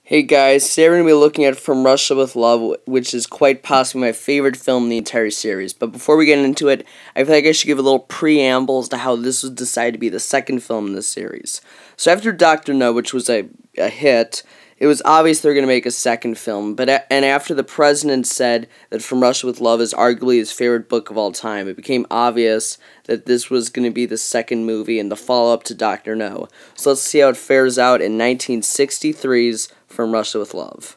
Hey guys, today we're going to be looking at From Russia with Love, which is quite possibly my favorite film in the entire series. But before we get into it, I feel like I should give a little preamble as to how this was decided to be the second film in this series. So after Dr. No, which was a hit, it was obvious they were going to make a second film. And after the president said that From Russia with Love is arguably his favorite book of all time, it became obvious that this was going to be the second movie and the follow-up to Dr. No. So let's see how it fares out in 1963's From Russia with Love.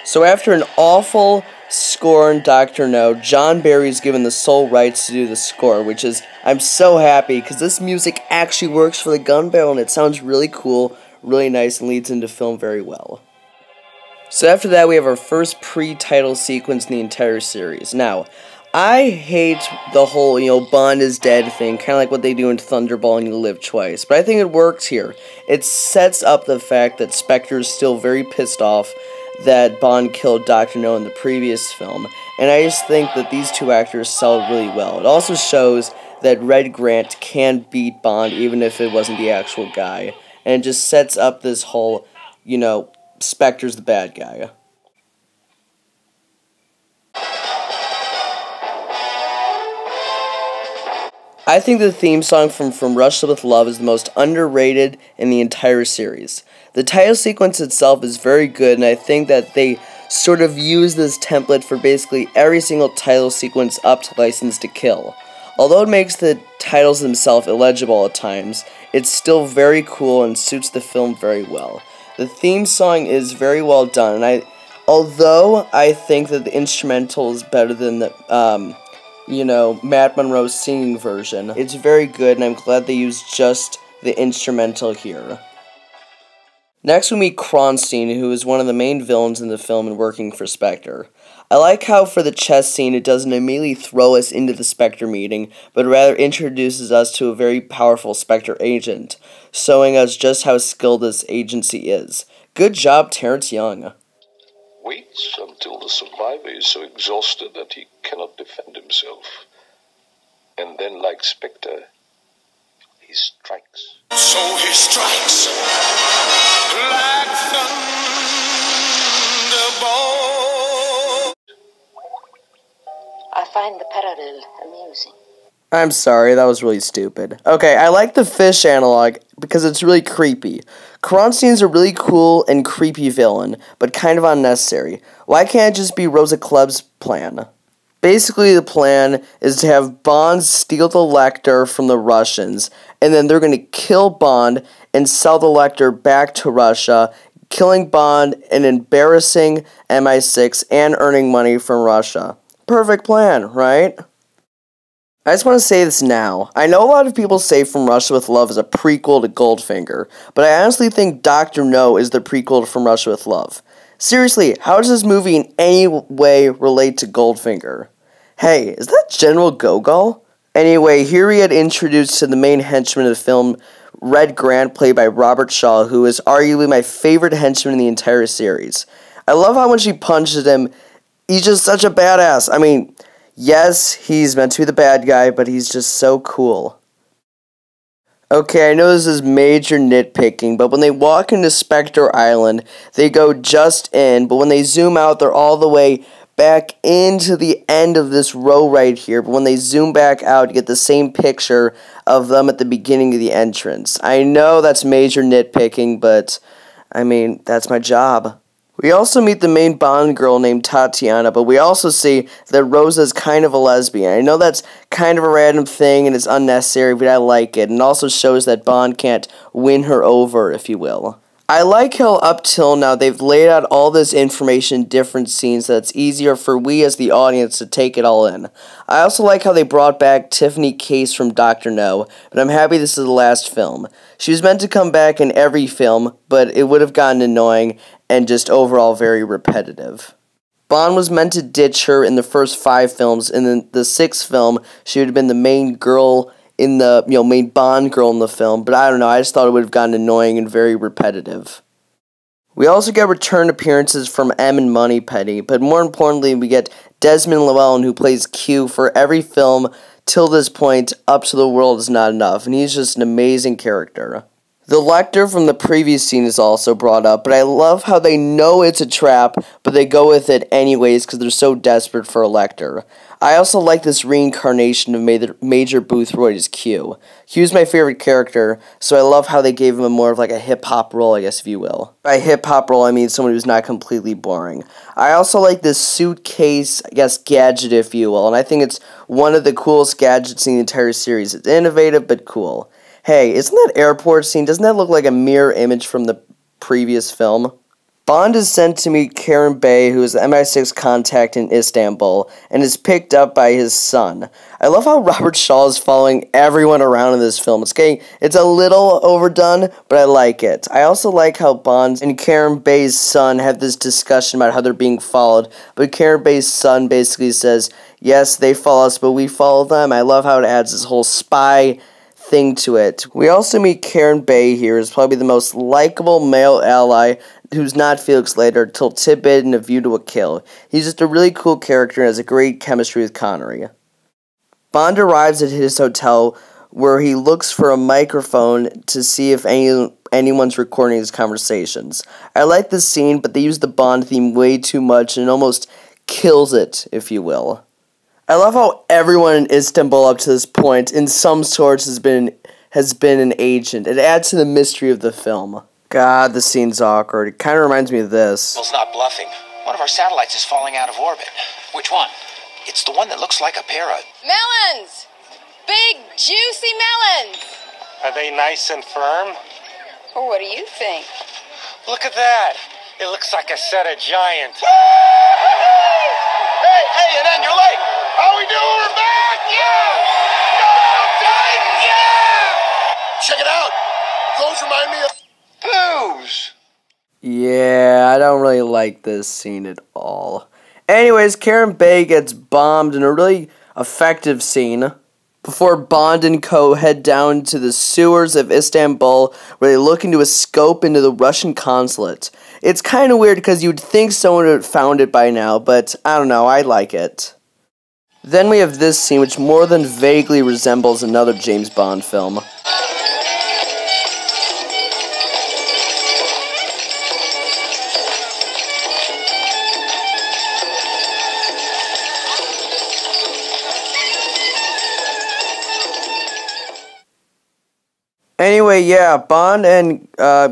So after an awful score in Dr. No, John Barry's given the sole rights to do the score, which is, I'm so happy, because this music actually works for the gun barrel, and it sounds really cool, really nice, and leads into film very well. So after that, we have our first pre-title sequence in the entire series. Now, I hate the whole, Bond is dead thing, kind of like what they do in Thunderball and You Live Twice, but I think it works here. It sets up the fact that Spectre is still very pissed off that Bond killed Dr. No in the previous film, and I just think that these two actors sell it really well. It also shows that Red Grant can beat Bond even if it wasn't the actual guy, and it just sets up this whole, Spectre's the bad guy. I think the theme song from Russia with Love is the most underrated in the entire series. The title sequence itself is very good, and I think that they sort of use this template for basically every single title sequence up to License to Kill. Although it makes the titles themselves illegible at times, it's still very cool and suits the film very well. The theme song is very well done, and although I think that the instrumental is better than the Matt Monroe's singing version, it's very good, and I'm glad they used just the instrumental here. Next we meet Kronstein, who is one of the main villains in the film and working for Spectre. I like how for the chess scene it doesn't immediately throw us into the Spectre meeting, but rather introduces us to a very powerful Spectre agent, showing us just how skilled this agency is. Good job, Terrence Young. Waits until the survivor is so exhausted that he cannot defend himself. And then, like Spectre, he strikes. So he strikes like thunderbolt. I find the parallel amusing. I'm sorry, that was really stupid. Okay, I like the fish analog because it's really creepy. Kronstein's a really cool and creepy villain, but kind of unnecessary. Why can't it just be Rosa Kleb's plan? Basically, the plan is to have Bond steal the Lecter from the Russians, and then they're going to kill Bond and sell the Lecter back to Russia, killing Bond and embarrassing MI6 and earning money from Russia. Perfect plan, right? I just want to say this now. I know a lot of people say From Russia with Love is a prequel to Goldfinger, but I honestly think Dr. No is the prequel to From Russia with Love. Seriously, how does this movie in any way relate to Goldfinger? Hey, is that General Gogol? Anyway, here we get introduced to the main henchman of the film, Red Grant, played by Robert Shaw, who is arguably my favorite henchman in the entire series. I love how when she punches him, he's just such a badass. I mean, yes, he's meant to be the bad guy, but he's just so cool. Okay, I know this is major nitpicking, but when they walk into Spectre Island, they go just in, but when they zoom out, they're all the way back into the end of this row right here. But when they zoom back out, you get the same picture of them at the beginning of the entrance. I know that's major nitpicking, but, I mean, that's my job. We also meet the main Bond girl named Tatiana, but we also see that Rosa's kind of a lesbian. I know that's kind of a random thing and it's unnecessary, but I like it. And also shows that Bond can't win her over, if you will. I like how up till now they've laid out all this information in different scenes so it's easier for we as the audience to take it all in. I also like how they brought back Tiffany Case from Dr. No, but I'm happy this is the last film. She was meant to come back in every film, but it would have gotten annoying and just overall very repetitive. Bond was meant to ditch her in the first 5 films, and in the 6th film, she would have been the main girl in the, main Bond girl in the film, but I don't know, I just thought it would have gotten annoying and very repetitive. We also get return appearances from M and Moneypenny, but more importantly, we get Desmond Llewellyn, who plays Q for every film till this point, Up to the World is not enough, and he's just an amazing character. The Lecter from the previous scene is also brought up, but I love how they know it's a trap, but they go with it anyways because they're so desperate for a Lecter. I also like this reincarnation of Major Boothroyd as Q. Q's my favorite character, so I love how they gave him more of like a hip-hop role, I guess if you will. By hip-hop role, I mean someone who's not completely boring. I also like this suitcase, I guess, gadget, if you will, and I think it's one of the coolest gadgets in the entire series. It's innovative, but cool. Hey, isn't that airport scene, doesn't that look like a mirror image from the previous film? Bond is sent to meet Karen Bey, who is the MI6 contact in Istanbul, and is picked up by his son. I love how Robert Shaw is following everyone around in this film. It's a little overdone, but I like it. I also like how Bond and Karen Bey's son have this discussion about how they're being followed, but Karen Bey's son basically says, yes, they follow us, but we follow them. I love how it adds this whole spy thing to it. We also meet Karen Bey here as probably the most likable male ally who's not Felix Leiter till Tidbit in A View to a Kill. He's just a really cool character and has a great chemistry with Connery. Bond arrives at his hotel where he looks for a microphone to see if anyone's recording his conversations. I like this scene, but they use the Bond theme way too much and it almost kills it, if you will. I love how everyone in Istanbul up to this point, in some sorts, has been an agent. It adds to the mystery of the film. God, the scene's awkward. It kind of reminds me of this. It's not bluffing. One of our satellites is falling out of orbit. Which one? It's the one that looks like a pair of... melons! Big, juicy melons! Are they nice and firm? Or what do you think? Look at that. It looks like a set of giants. Hey, and then you're late. How we doing? We're back! Yeah! Yeah! Check it out. Those remind me of booze. Yeah, I don't really like this scene at all. Anyways, Karen Bey gets bombed in a really effective scene before Bond and co. head down to the sewers of Istanbul where they look into a scope into the Russian consulate. It's kind of weird because you'd think someone would have found it by now, but I don't know, I like it. Then we have this scene which more than vaguely resembles another James Bond film. Anyway, yeah, Bond and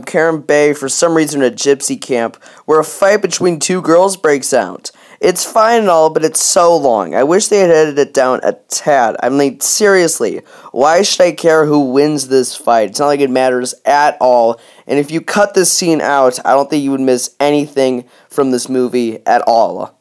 Karen Bey, for some reason at a gypsy camp, where a fight between two girls breaks out. It's fine and all, but it's so long. I wish they had edited it down a tad. I mean, seriously, why should I care who wins this fight? It's not like it matters at all, and if you cut this scene out, I don't think you would miss anything from this movie at all.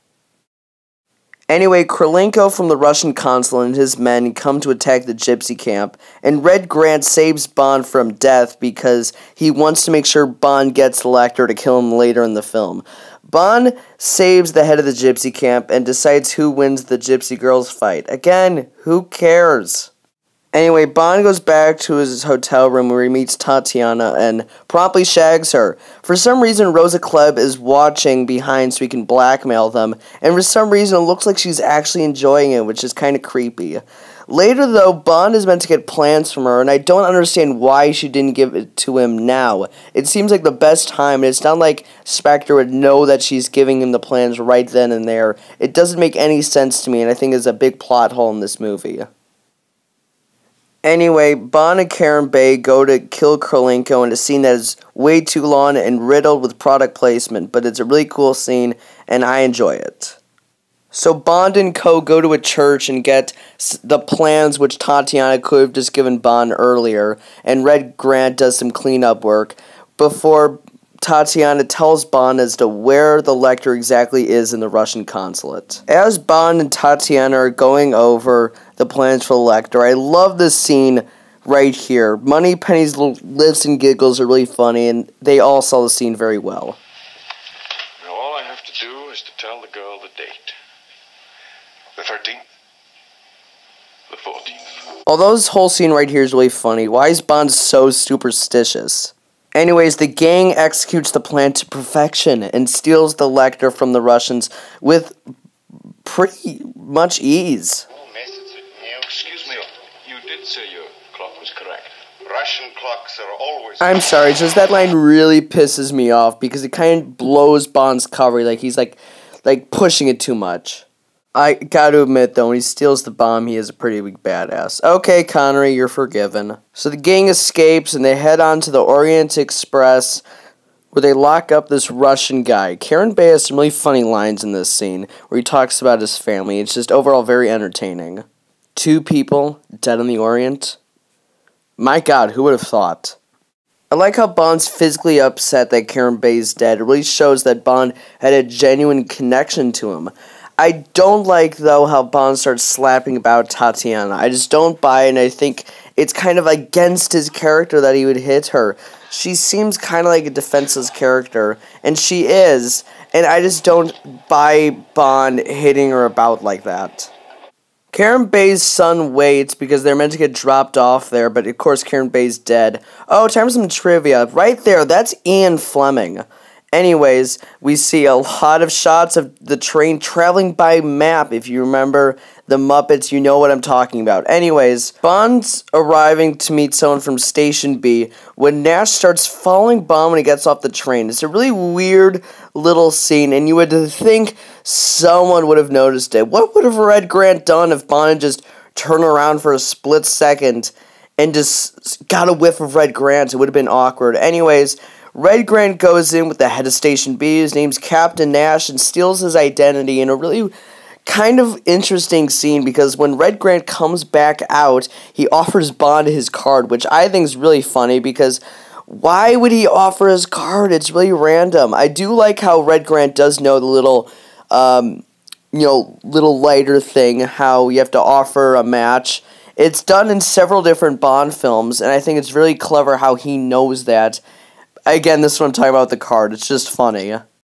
Anyway, Krylenko from the Russian consulate and his men come to attack the gypsy camp, and Red Grant saves Bond from death because he wants to make sure Bond gets the Lecter to kill him later in the film. Bond saves the head of the gypsy camp and decides who wins the gypsy girls fight. Again, who cares? Anyway, Bond goes back to his hotel room where he meets Tatiana and promptly shags her. For some reason, Rosa Klebb is watching behind so he can blackmail them, and for some reason it looks like she's actually enjoying it, which is kind of creepy. Later, though, Bond is meant to get plans from her, and I don't understand why she didn't give it to him now. It seems like the best time, and it's not like Spectre would know that she's giving him the plans right then and there. It doesn't make any sense to me, and I think it's a big plot hole in this movie. Anyway, Bond and Karen Bey go to kill Krylenko in a scene that is way too long and riddled with product placement, but it's a really cool scene, and I enjoy it. So Bond and co. go to a church and get the plans which Tatiana could have just given Bond earlier, and Red Grant does some cleanup work before Tatiana tells Bond as to where the Lecter exactly is in the Russian consulate. As Bond and Tatiana are going over the plans for the Lecter, I love this scene right here. Moneypenny's little lifts and giggles are really funny, and they all sell the scene very well. Now all I have to do is to tell the girl the date. The 13th. The 14th. Although this whole scene right here is really funny, why is Bond so superstitious? Anyways, the gang executes the plan to perfection and steals the Lecter from the Russians with pretty much ease. Excuse me, you did say your clock was correct. Russian clocks are always... I'm sorry, just that line really pisses me off because it kind of blows Bond's cover. Like, he's like pushing it too much. I gotta admit, though, when he steals the bomb, he is a pretty big badass. Okay, Connery, you're forgiven. So the gang escapes, and they head on to the Orient Express, where they lock up this Russian guy. Karen Bay has some really funny lines in this scene, where he talks about his family. It's just overall very entertaining. 2 people dead on the Orient. My God, who would have thought? I like how Bond's physically upset that Karen Bay's dead. It really shows that Bond had a genuine connection to him. I don't like, though, how Bond starts slapping about Tatiana. I just don't buy it, and I think it's kind of against his character that he would hit her. She seems kind of like a defenseless character, and she is, and I just don't buy Bond hitting her about like that. Karen Bay's son waits because they're meant to get dropped off there, but of course Karen Bay's dead. Oh, time for some trivia. Right there, that's Ian Fleming. Anyways, we see a lot of shots of the train traveling by map. If you remember the Muppets, you know what I'm talking about. Anyways, Bond's arriving to meet someone from Station B when Nash starts following Bond when he gets off the train. It's a really weird little scene, and you would think someone would have noticed it. What would have Red Grant done if Bond had just turned around for a split second and just got a whiff of Red Grant? It would have been awkward. Anyways, Red Grant goes in with the head of Station B, his name's Captain Nash, and steals his identity in a really kind of interesting scene because when Red Grant comes back out, he offers Bond his card, which I think is really funny because why would he offer his card? It's really random. I do like how Red Grant does know the little, little lighter thing, how you have to offer a match. It's done in several different Bond films, and I think it's really clever how he knows that. Again, this is what I'm talking about with the card. It's just funny.